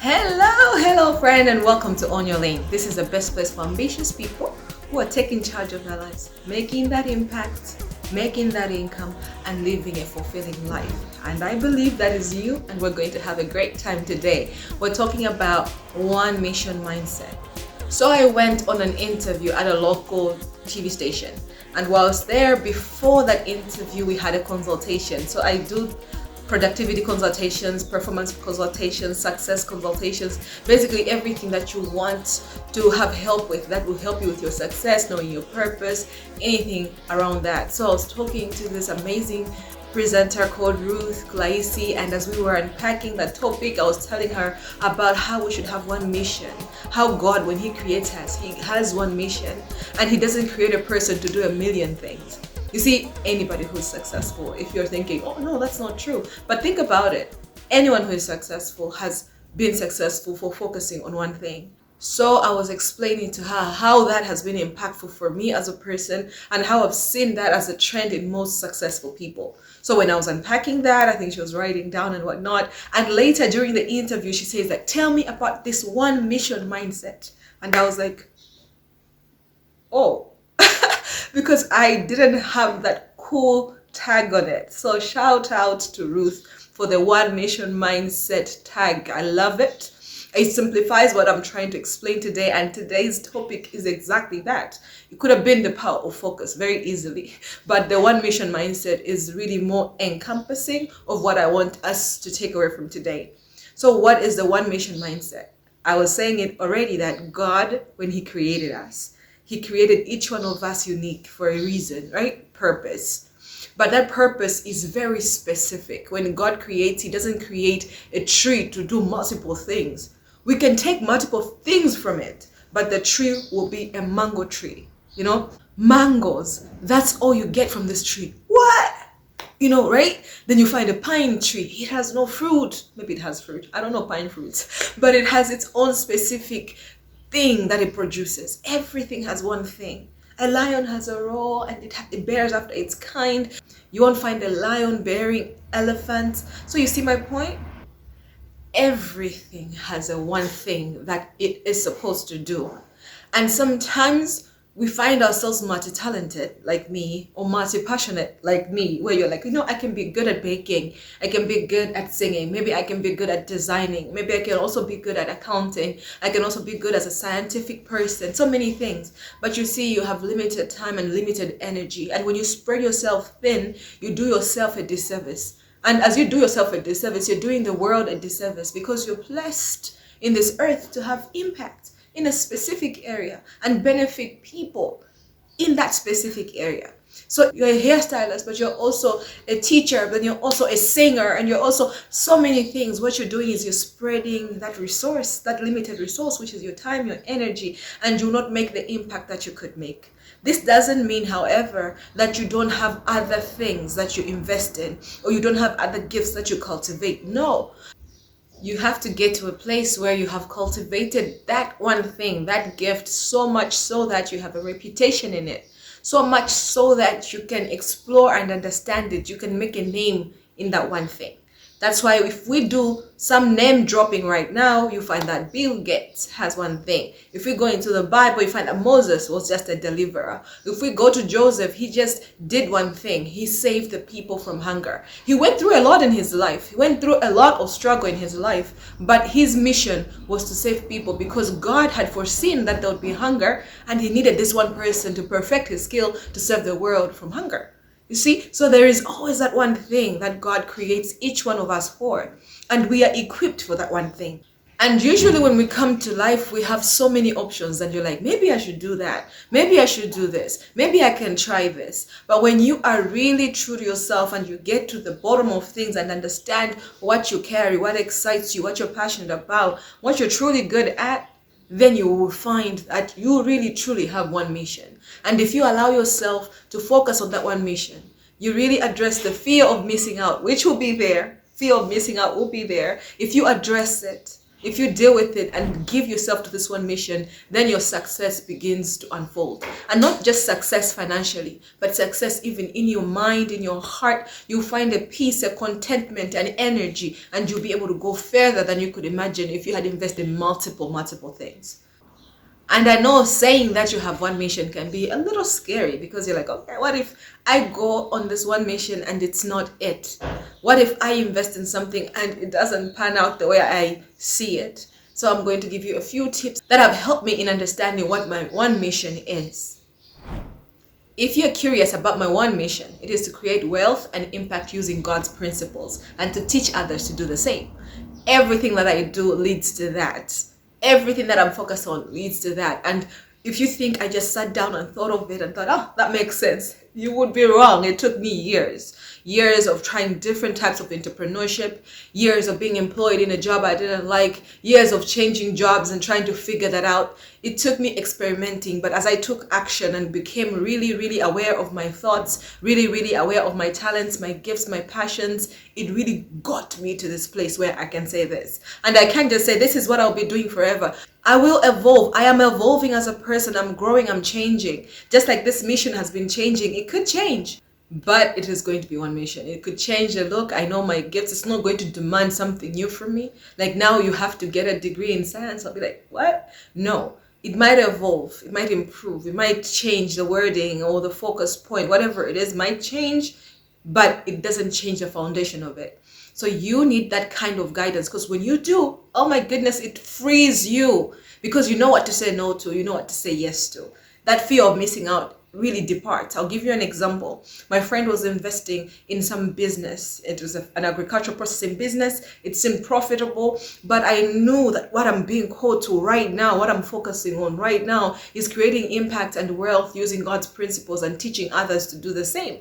Hello, friend, and welcome to On Your Lane. This is the best place for ambitious people who are taking charge of their lives, making that impact, making that income, and living a fulfilling life. And I believe that is you, and we're going to have a great time today. We're talking about one mission mindset. So I went on an interview at a local TV station, and whilst there, before that interview, we had a consultation. So I do productivity consultations, performance consultations, success consultations, basically everything that you want to have help with that will help you with your success, knowing your purpose, anything around that. So I was talking to this amazing presenter called Ruth Klaisi, and as we were unpacking that topic, I was telling her about how we should have one mission, how God, when He creates us, He has one mission, and He doesn't create a person to do a million things. You see, anybody who's successful, if you're thinking, oh no, that's not true, but think about it. Anyone who is successful has been successful for focusing on one thing. So I was explaining to her how that has been impactful for me as a person and how I've seen that as a trend in most successful people. So when I was unpacking that, I think she was writing down and whatnot. And later during the interview, she says like, tell me about this one mission mindset. And I was like, oh, because I didn't have that cool tag on it. So shout out to Ruth for the one mission mindset tag. I love it. It simplifies what I'm trying to explain today, and today's topic is exactly that. It could have been the power of focus very easily, but the one mission mindset is really more encompassing of what I want us to take away from today. So what is the one mission mindset? I was saying it already that God, when He created us, He created each one of us unique for a reason, right? Purpose. But that purpose is very specific. When God creates, He doesn't create a tree to do multiple things. We can take multiple things from it, but the tree will be a mango tree. You know, mangoes, that's all you get from this tree. What? You know, right? Then you find a pine tree. It has no fruit. Maybe it has fruit. I don't know pine fruits, but it has its own specific thing that it produces. Everything has one thing. A lion has a roar and it bears after its kind. You won't find a lion bearing elephants. So you see my point? Everything has a one thing that it is supposed to do. And sometimes we find ourselves multi-talented like me, or multi-passionate like me, where you're like, I can be good at baking, I can be good at singing, maybe I can be good at designing, maybe I can also be good at accounting, I can also be good as a scientific person, so many things. But you see, you have limited time and limited energy, and when you spread yourself thin, you do yourself a disservice. And as you do yourself a disservice, you're doing the world a disservice, because you're blessed in this earth to have impact in a specific area and benefit people in that specific area. So you're a hairstylist, but you're also a teacher, but you're also a singer, and you're also so many things. What you're doing is you're spreading that resource, that limited resource, which is your time, your energy, and you will not make the impact that you could make. This doesn't mean, however, that you don't have other things that you invest in, or you don't have other gifts that you cultivate. No. You have to get to a place where you have cultivated that one thing, that gift, so much so that you have a reputation in it, so much so that you can explore and understand it. You can make a name in that one thing. That's why if we do some name dropping right now, you find that Bill Gates has one thing. If we go into the Bible, you find that Moses was just a deliverer. If we go to Joseph, he just did one thing. He saved the people from hunger. He went through a lot in his life. He went through a lot of struggle in his life, but his mission was to save people, because God had foreseen that there would be hunger, and He needed this one person to perfect his skill to save the world from hunger. You see, so there is always that one thing that God creates each one of us for, and we are equipped for that one thing. And usually when we come to life, we have so many options, and you're like, maybe I should do that, maybe I should do this, maybe I can try this. But when you are really true to yourself and you get to the bottom of things and understand what you carry, what excites you, what you're passionate about, what you're truly good at, then you will find that you really truly have one mission. And if you allow yourself to focus on that one mission, you really address the fear of missing out, which will be there. Fear of missing out will be there. If you address it, If you deal with it and give yourself to this one mission, then your success begins to unfold. And not just success financially, but success even in your mind, in your heart. You'll find a peace, a contentment, and energy, and you'll be able to go further than you could imagine if you had invested in multiple things. And I know saying that you have one mission can be a little scary, because you're like, okay, what if I go on this one mission and it's not it? What if I invest in something and it doesn't pan out the way I see it? So I'm going to give you a few tips that have helped me in understanding what my one mission is. If you're curious about my one mission, it is to create wealth and impact using God's principles and to teach others to do the same. Everything that I do leads to that. Everything that I'm focused on leads to that. And if you think I just sat down and thought of it and thought, oh, that makes sense, you would be wrong. It took me years of trying different types of entrepreneurship, years of being employed in a job I didn't like, years of changing jobs and trying to figure that out. It took me experimenting, but as I took action and became really aware of my thoughts, really aware of my talents, my gifts, my passions, it really got me to this place where I can say this. And I can't just say this is what I'll be doing forever. I will evolve. I am evolving as a person. I'm growing, I'm changing. Just like this mission has been changing, it could change, but it is going to be one mission. It could change the look. I know my gifts. It's not going to demand something new from me. Like now you have to get a degree in science. I'll be like, what? No. It might evolve. It might improve. It might change the wording or the focus point. Whatever it is might change, but it doesn't change the foundation of it. So you need that kind of guidance, because when you do, oh my goodness, it frees you, because you know what to say no to, you know what to say yes to. That fear of missing out really departs. I'll give you an example. My friend was investing in some business. It was an agricultural processing business. It seemed profitable, but I knew that what I'm being called to right now, what I'm focusing on right now, is creating impact and wealth using God's principles and teaching others to do the same.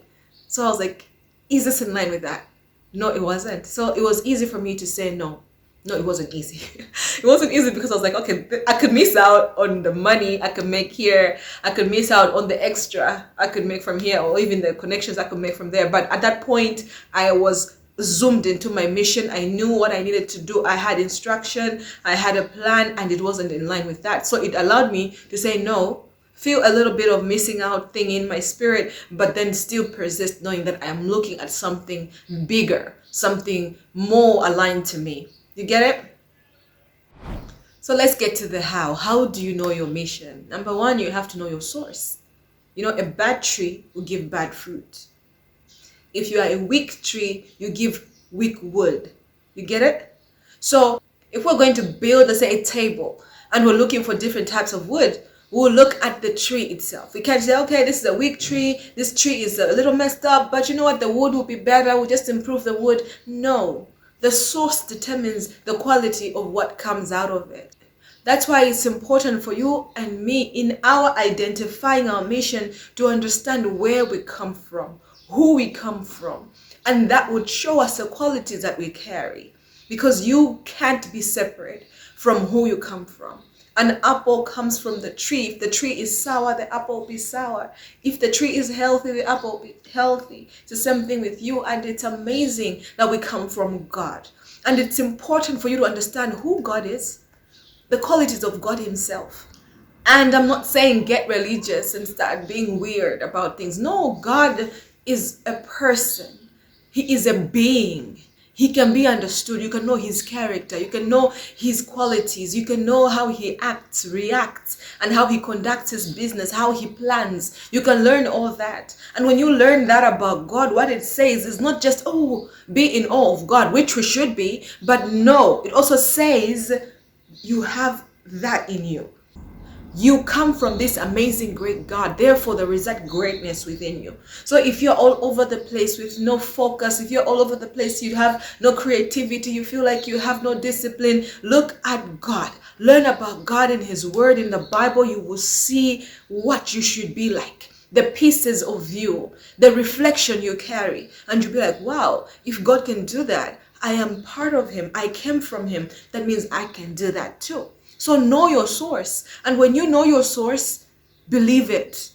So I was like, is this in line with that? No, it wasn't. So it was easy for me to say no. No, it wasn't easy. It wasn't easy because I was like, okay, I could miss out on the money I could make here. I could miss out on the extra I could make from here, or even the connections I could make from there. But at that point, I was zoomed into my mission. I knew what I needed to do. I had instruction. I had a plan, and it wasn't in line with that. So it allowed me to say no, feel a little bit of missing out thing in my spirit, but then still persist knowing that I am looking at something bigger, something more aligned to me. You get it? So let's get to the how. How do you know your mission? Number one, you have to know your source. You know, a bad tree will give bad fruit. If you are a weak tree, you give weak wood. You get it? So if we're going to build, let's say, a table, and we're looking for different types of wood, we'll look at the tree itself. We can't say, okay, this is a weak tree. This tree is a little messed up, but you know what? The wood will be better. We'll just improve the wood. No. The source determines the quality of what comes out of it. That's why it's important for you and me in our identifying our mission to understand where we come from, who we come from. And that would show us the qualities that we carry, because you can't be separate from who you come from. An apple comes from the tree. If the tree is sour, the apple will be sour. If the tree is healthy, the apple will be healthy. It's the same thing with you, and it's amazing that we come from God. And it's important for you to understand who God is, the qualities of God himself. And I'm not saying get religious and start being weird about things. No, God is a person. He is a being. He can be understood. You can know his character. You can know his qualities. You can know how he acts, reacts, and how he conducts his business, how he plans. You can learn all that. And when you learn that about God, what it says is not just, oh, be in awe of God, which we should be, but no, it also says you have that in you. You come from this amazing, great God. Therefore, there is that greatness within you. So if you're all over the place with no focus, if you're all over the place, you have no creativity, you feel like you have no discipline, look at God. Learn about God in his word, in the Bible. You will see what you should be like. The pieces of you, the reflection you carry. And you'll be like, wow, if God can do that, I am part of him. I came from him. That means I can do that too. So know your source. And when you know your source, believe it.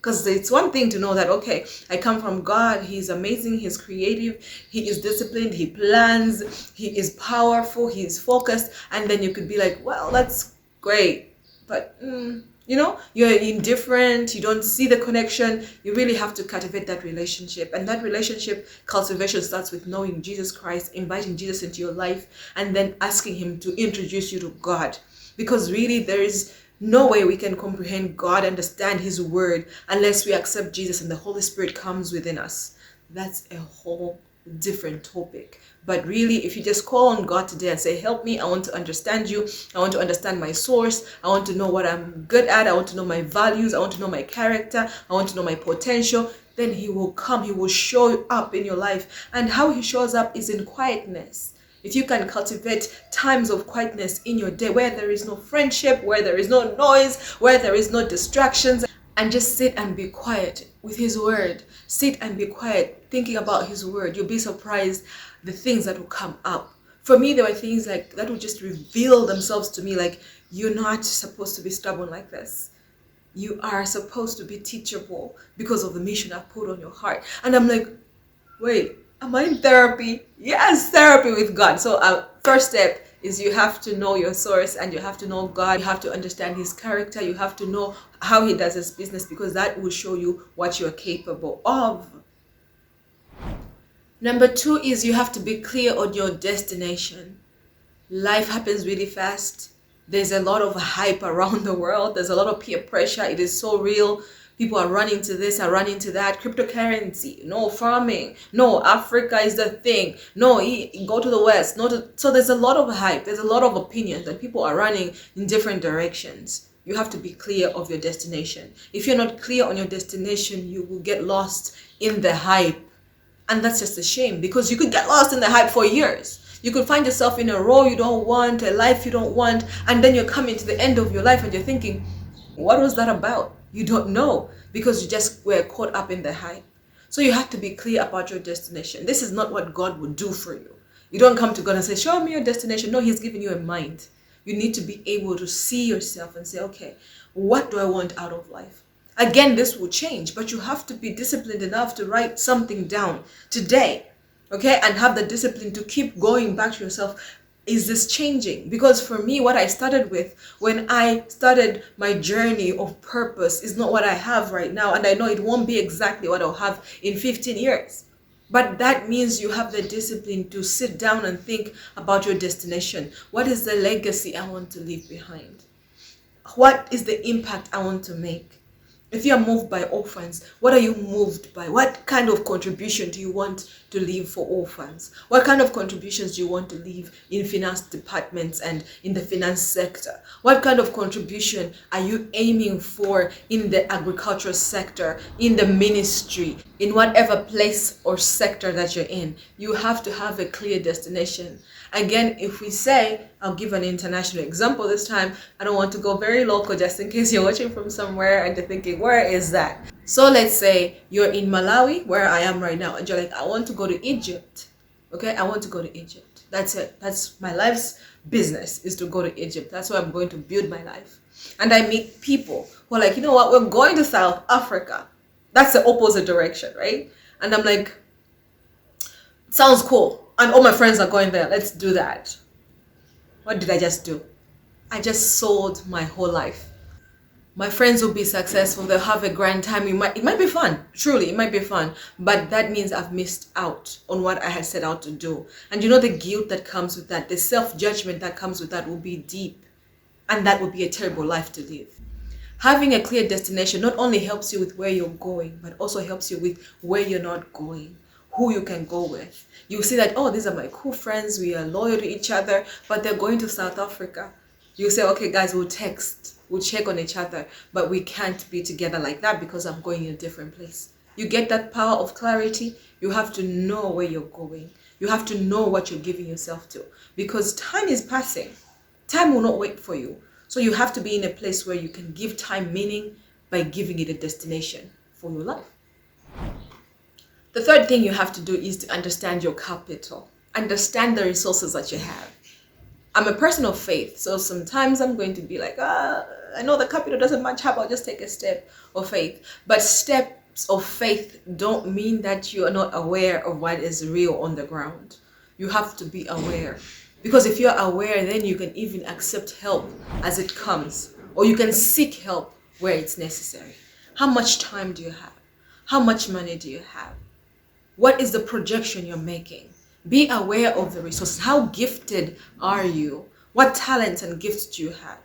Because it's one thing to know that, okay, I come from God, He's amazing, He's creative, He is disciplined, He plans, He is powerful, He is focused. And then you could be like, well, that's great, but you're indifferent, you don't see the connection. You really have to cultivate that relationship. And that relationship cultivation starts with knowing Jesus Christ, inviting Jesus into your life, and then asking Him to introduce you to God. Because really, there is no way we can comprehend God, understand His word, unless we accept Jesus and the Holy Spirit comes within us. That's a whole different topic. But really, if you just call on God today and say, help me, I want to understand you, I want to understand my source, I want to know what I'm good at, I want to know my values, I want to know my character, I want to know my potential, then He will come, He will show up in your life. And how He shows up is in quietness. If you can cultivate times of quietness in your day, where there is no friendship, where there is no noise, where there is no distractions, and just sit and be quiet with His word. Sit and be quiet thinking about His word. You'll be surprised the things that will come up. For me, there were things like that would just reveal themselves to me, like, you're not supposed to be stubborn like this. You are supposed to be teachable because of the mission I've put on your heart. And I'm like, wait, am I in therapy? Yes, therapy with God. So first step is you have to know your source, and you have to know God. You have to understand His character. You have to know how He does His business, because that will show you what you're capable of. Number 2 is you have to be clear on your destination. Life happens really fast. There's a lot of hype around the world. There's a lot of peer pressure. It is so real. People are running to this, are running to that. Cryptocurrency, no farming, no Africa is the thing, no go to the West. So there's a lot of hype, there's a lot of opinions, and people are running in different directions. You have to be clear of your destination. If you're not clear on your destination, you will get lost in the hype. And that's just a shame, because you could get lost in the hype for years. You could find yourself in a role you don't want, a life you don't want, and then you're coming to the end of your life and you're thinking, what was that about? You don't know, because you just were caught up in the hype. So you have to be clear about your destination. This is not what God would do for you. You don't come to God and say, show me your destination. No, He's giving you a mind. You need to be able to see yourself and say, okay, what do I want out of life? Again, this will change, but you have to be disciplined enough to write something down today, okay? And have the discipline to keep going back to yourself. Is this changing? Because for me, what I started with when I started my journey of purpose is not what I have right now. And I know it won't be exactly what I'll have in 15 years. But that means you have the discipline to sit down and think about your destination. What is the legacy I want to leave behind? What is the impact I want to make? If you are moved by orphans, what are you moved by? What kind of contribution do you want to leave for orphans? What kind of contributions do you want to leave in finance departments and in the finance sector? What kind of contribution are you aiming for in the agricultural sector, in the ministry, in whatever place or sector that you're in? You have to have a clear destination. Again, if we say, I'll give an international example this time. I don't want to go very local just in case you're watching from somewhere and you're thinking, where is that? So let's say you're in Malawi, where I am right now, and you're like, I want to go to Egypt. Okay, I want to go to Egypt. That's it. That's my life's business, is to go to Egypt. That's where I'm going to build my life. And I meet people who are like, you know what, we're going to South Africa. That's the opposite direction, right? And I'm like, sounds cool. And all my friends are going there. Let's do that. What did I just do? I just sold my whole life. My friends will be successful. They'll have a grand time. It might be fun. Truly, it might be fun. But that means I've missed out on what I had set out to do. And you know the guilt that comes with that, the self-judgment that comes with that will be deep. And that would be a terrible life to live. Having a clear destination not only helps you with where you're going, but also helps you with where you're not going, who you can go with. You see that, oh, these are my cool friends, we are loyal to each other, but they're going to South Africa. You say, okay, guys, we'll text, we'll check on each other, but we can't be together like that because I'm going in a different place. You get that power of clarity. You have to know where you're going. You have to know what you're giving yourself to, because time is passing. Time will not wait for you. So you have to be in a place where you can give time meaning by giving it a destination for your life. The third thing you have to do is to understand your capital. Understand the resources that you have. I'm a person of faith, so sometimes I'm going to be like, I know the capital doesn't match up, I'll just take a step of faith. But steps of faith don't mean that you are not aware of what is real on the ground. You have to be aware, because if you're aware, then you can even accept help as it comes, or you can seek help where it's necessary. How much time do you have? How much money do you have? What is the projection you're making? Be aware of the resources. How gifted are you? What talents and gifts do you have?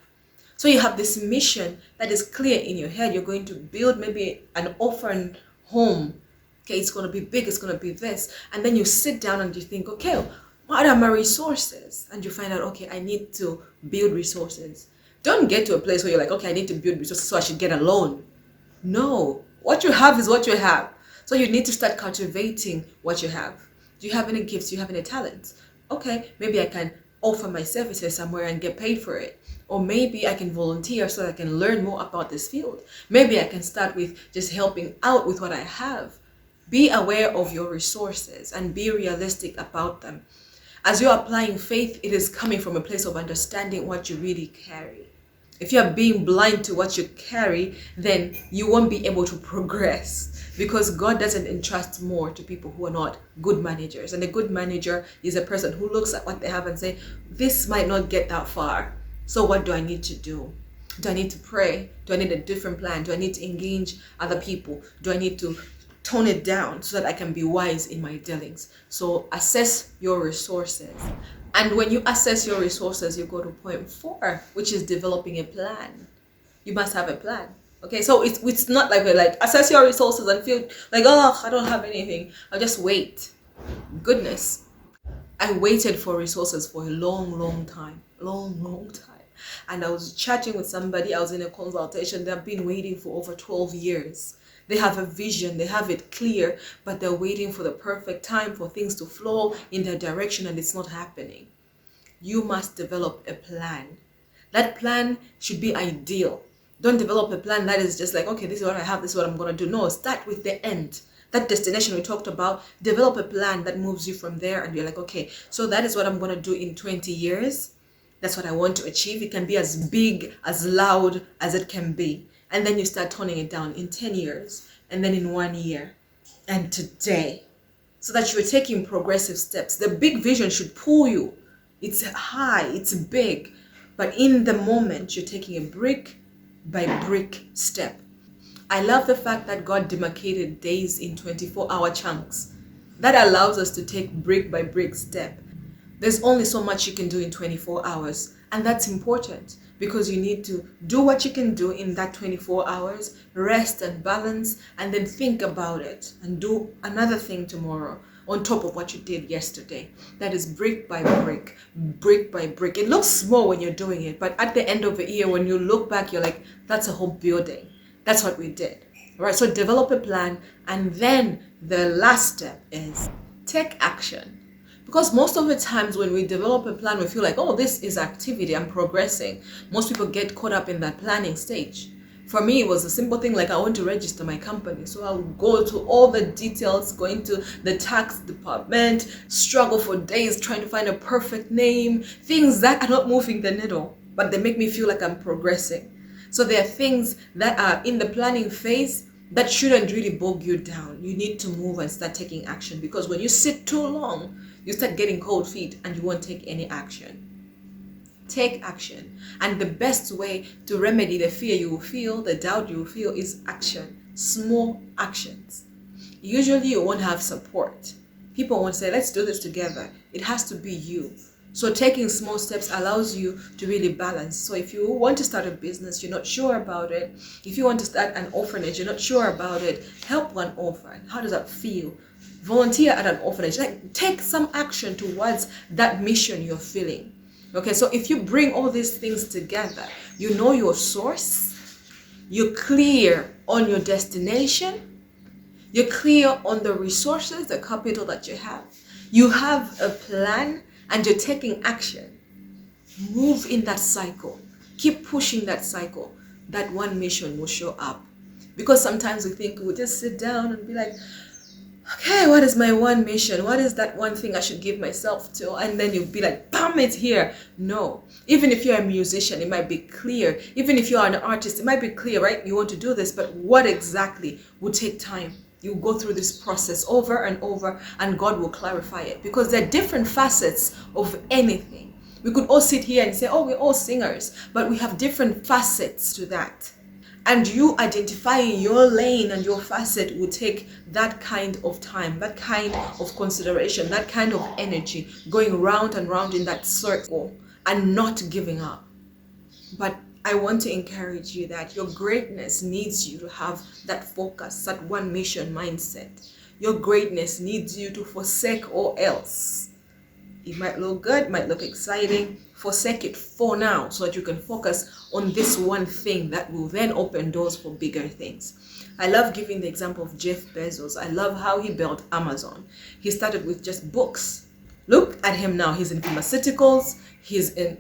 So you have this mission that is clear in your head. You're going to build maybe an orphan home. Okay, it's going to be big, it's going to be this. And then you sit down and you think, okay, what are my resources? And you find out, okay, I need to build resources. Don't get to a place where you're like, okay, I need to build resources, so I should get a loan. No, what you have is what you have. So you need to start cultivating what you have. Do you have any gifts? Do you have any talents? Okay, maybe I can offer my services somewhere and get paid for it. Or maybe I can volunteer so that I can learn more about this field. Maybe I can start with just helping out with what I have. Be aware of your resources and be realistic about them. As you're applying faith, it is coming from a place of understanding what you really carry. If you're being blind to what you carry, then you won't be able to progress, because God doesn't entrust more to people who are not good managers. And a good manager is a person who looks at what they have and say, this might not get that far. So what do I need to do? Do I need to pray? Do I need a different plan? Do I need to engage other people? Do I need to tone it down so that I can be wise in my dealings? So assess your resources. And when you assess your resources, you go to point 4, which is developing a plan. You must have a plan. Okay, so it's not like we're like, assess your resources and feel like, oh, I don't have anything, I'll just wait. Goodness, I waited for resources for a long time. And I was chatting with somebody, I was in a consultation, they've been waiting for over 12 years. They have a vision, they have it clear, but they're waiting for the perfect time for things to flow in their direction, and it's not happening. You must develop a plan. That plan should be ideal. Don't develop a plan that is just like, okay, this is what I have, this is what I'm going to do. No, start with the end. That destination we talked about, develop a plan that moves you from there, and you're like, okay, so that is what I'm going to do in 20 years. That's what I want to achieve. It can be as big, as loud as it can be. And then you start toning it down in 10 years, and then in 1 year, and today, so that you're taking progressive steps. The big vision should pull you. It's high, it's big, but in the moment, you're taking a brick by brick step. I love the fact that God demarcated days in 24-hour chunks. That allows us to take brick by brick step. There's only so much you can do in 24 hours, and that's important, because you need to do what you can do in that 24 hours, rest and balance, and then think about it and do another thing tomorrow on top of what you did yesterday. That is brick by brick, brick by brick. It looks small when you're doing it, but at the end of the year, when you look back, you're like, that's a whole building. That's what we did. All right, so develop a plan, and then the last step is take action. Because most of the times when we develop a plan, we feel like, oh, this is activity, I'm progressing. Most people get caught up in that planning stage. For me, it was a simple thing like I want to register my company. So I'll go to all the details, going to the tax department, struggle for days trying to find a perfect name, things that are not moving the needle, but they make me feel like I'm progressing. So there are things that are in the planning phase that shouldn't really bog you down. You need to move and start taking action, because when you sit too long, you start getting cold feet and you won't take any action. Take action. And the best way to remedy the fear you will feel, the doubt you will feel, is action. Small actions. Usually you won't have support. People won't say, let's do this together. It has to be you. So taking small steps allows you to really balance. So if you want to start a business, you're not sure about it. If you want to start an orphanage, you're not sure about it. Help one orphan. How does that feel? Volunteer at an orphanage. Like, take some action towards that mission you're feeling. Okay, so if you bring all these things together, you know your source, you're clear on your destination, you're clear on the resources, the capital that you have a plan, and you're taking action. Move in that cycle. Keep pushing that cycle. That one mission will show up. Because sometimes we think we'll just sit down and be like, okay, what is my one mission? What is that one thing I should give myself to? And then you'll be like, bam, it's here. No. Even if you're a musician, it might be clear. Even if you're an artist, it might be clear, right? You want to do this, but what exactly will take time? You go through this process over and over, and God will clarify it, because there are different facets of anything. We could all sit here and say, oh, we're all singers, but we have different facets to that. And you identifying your lane and your facet will take that kind of time, that kind of consideration, that kind of energy, going round and round in that circle and not giving up. But I want to encourage you that your greatness needs you to have that focus, that one mission mindset. Your greatness needs you to forsake all else. It might look good, might look exciting. Forsake it for now so that you can focus on this one thing that will then open doors for bigger things. I love giving the example of Jeff Bezos. I love how he built Amazon. He started with just books. Look at him now. He's in pharmaceuticals. He's in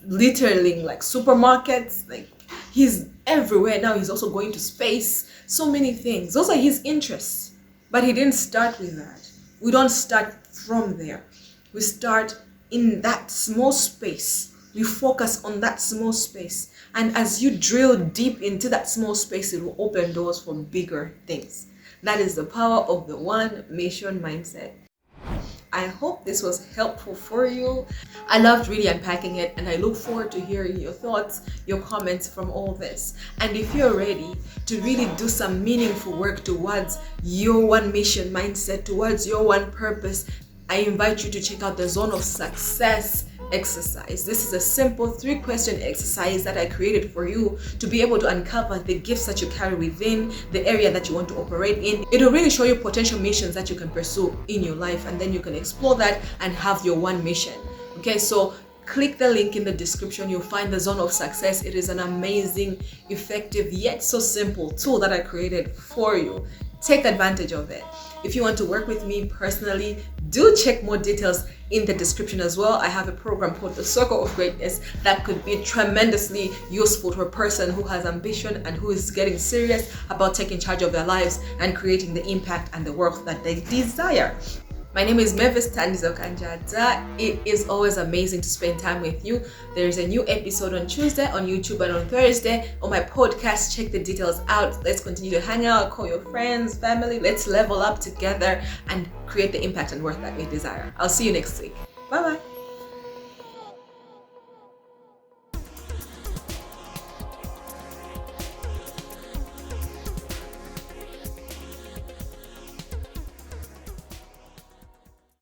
literally like supermarkets. Like, he's everywhere now. He's also going to space. So many things. Those are his interests. But he didn't start with that. We don't start from there. We start in that small space. We focus on that small space. And as you drill deep into that small space, it will open doors for bigger things. That is the power of the one mission mindset. I hope this was helpful for you. I loved really unpacking it, and I look forward to hearing your thoughts, your comments from all this. And if you're ready to really do some meaningful work towards your one mission mindset, towards your one purpose, I invite you to check out the Zone of Success exercise. This is a simple 3-question exercise that I created for you to be able to uncover the gifts that you carry within the area that you want to operate in. It will really show you potential missions that you can pursue in your life, and then you can explore that and have your one mission. Okay, so click the link in the description. You'll find the Zone of Success. It is an amazing, effective, yet so simple tool that I created for you. Take advantage of it. If you want to work with me personally, do check more details in the description as well. I have a program called the Circle of Greatness that could be tremendously useful to a person who has ambition and who is getting serious about taking charge of their lives and creating the impact and the work that they desire. My name is Mavis Tandizokanjada. It is always amazing to spend time with you. There is a new episode on Tuesday on YouTube and on Thursday on my podcast. Check the details out. Let's continue to hang out, call your friends, family. Let's level up together and create the impact and work that we desire. I'll see you next week. Bye-bye.